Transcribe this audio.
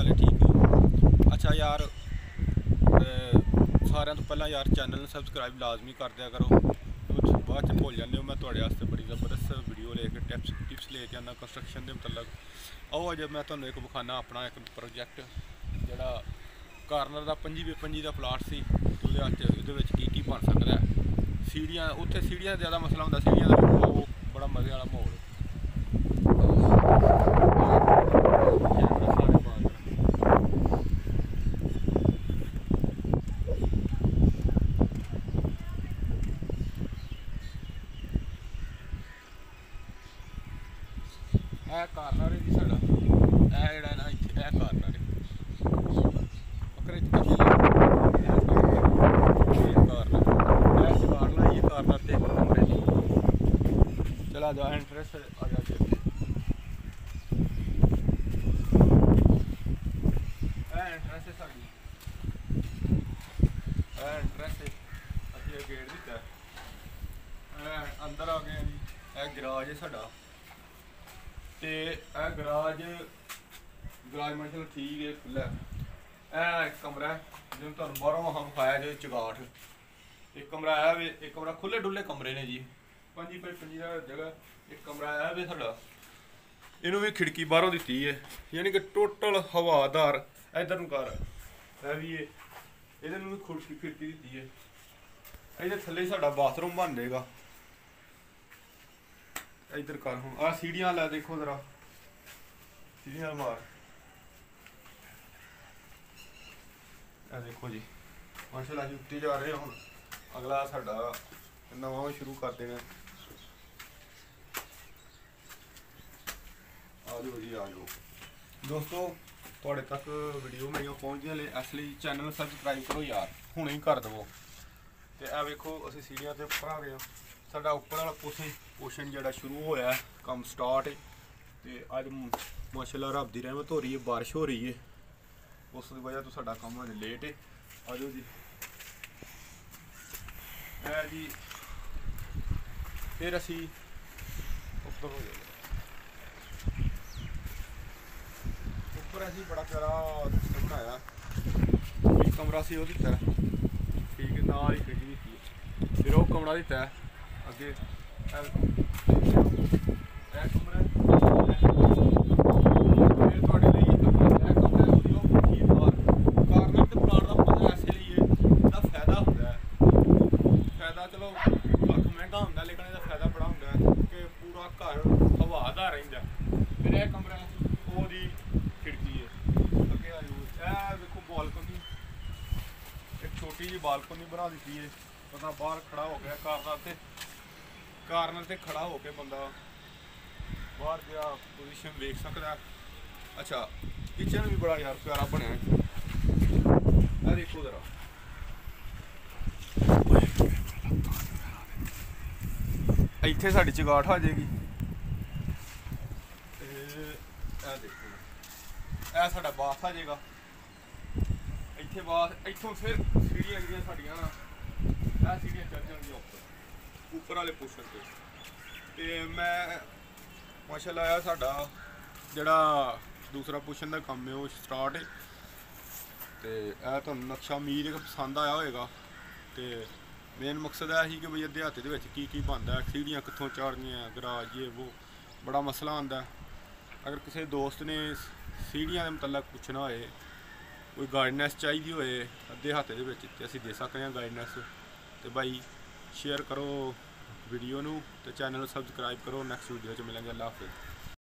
हाल है ठीक। अच्छा यार सारे तो पहला यार चैनल सबसक्राइब लाजमी कर दिया करो, बाद च भूल जाते हो। मैं थोड़े वास्ते बड़ी ज़बरदस्त वीडियो लेके टिप्स लेके आना कंस्ट्रक्शन के मतलब। आओ अज मैं तुम्हें एक विखाना अपना एक प्रोजेक्ट जोड़ा कार्नर का 25x25 का प्लाट सी, की बन सकता है। सीढ़ियाँ उत्थे सीढ़ियाँ ज़्यादा मसला होंदा, सीढ़ियाँ का बड़ा मज़े वाला माहौल। कार्नर है जी साढ़ा, जोड़ा ना इतने कार्नर है कार्नर से कमरे चला जा एंट्रेंस आ जा एंट्रेंस है साड़ी एंट्रेंस अभी गेट दिता अंदर आ गए जी। यह गराज है साड़ा ते गराज मतलब ठीक है खुला है। एक कमरा है जिन्हें तुम बाहरों हम खाया जो चगाठ। एक कमरा है वे, एक कमरा खुले डुले कमरे ने जी 25x25 का जगह। एक कमरा है वे साड़ा, इनू भी खिड़की बाहरों दी है, यानी कि टोटल हवादार। इधर कर है भी ये इधर भी खिड़की दी है। इधर थले साड़ा बाथरूम बन जाएगा। इधर कर हूँ आ सीढ़ियाँ ला देखो जरा, सीढ़ियाँ मार आ देखो जी माशाल्लाह जी उत्ते जा रहे हूँ। अगला साड़ा नवा शुरू कर देना। आ जाओ जी आ जाओ दोस्तों, थोड़े तक वीडियो मेरी पहुँच गई इसलिए चैनल सबसक्राइब करो यार, हुणे ही कर दवो। तो यह वेखो असीं सीढ़ियाँ ते उपर आ गए। साडा उपर वाला पोर्शन जोड़ा शुरू होया है, काम स्टार्ट है। तो अज माशाल्लाह रब दी रहमत हो रही है, बारिश हो रही है, उस वजह तो साडा काम अज लेट है। आ जाओ जी है जी। फिर असी उपर हो जाए उपर असी बड़ा प्यारा सिस्टम बनाया। एक कमरा से वो दिता है ठीक है, नाल ही खिड़की दी है। फिर वो कमरा दिता है अगे कमरा चलो लख महंगा होंगे लेकिन इसका फायदा बड़ा होंगे कि पूरा घर हवादार रहिंदा। फिर यह कमरा ओदी खिड़की है अगे आ जाओ। देखो बालकनी, एक छोटी जी बालकनी बना दी है। बंदा बाहर खड़ा हो गया कार्नर से खड़ा होकर बंदा बाहर गया पोजीशन देख सकता है। अच्छा किचन भी बड़ा यार प्यारा बनया है, देखो जरा इत्थे साडी चगाठ आ जाएगी। देखो यह साडा बाथ आ जाएगा। इत्थे बाथ इत्थों फिर सीढ़ियां जिहड़ियां साडियां ना यह सीढ़ियां चढ़ जाएंगियां उपर वाले पोर्शन पे। ते मैं माशाल्लाह यह साडा जिहड़ा दूसरा पोर्शन का काम है वो स्टार्ट है। तो यह तुहानूं नक्शा उम्मीद है पसंद आया होएगा। तो मेन मकसद है ही कि बई देहाती की बनता है, सीढ़ियाँ कितों चाढ़नियाँ, गराज ये वो बड़ा मसला आंदा है। अगर किसी दोस्त ने सीढ़ियाँ के मतलब पूछना होए, कोई गाइडनैस चाहिए होए देहाते तो असीं दे सकते हैं गाइडनैस। तो भाई शेयर करो वीडियो नूं ते चैनल सबसक्राइब करो। नैक्सट वीडियो च मिलेंगे। अल्लाह हाफिज़।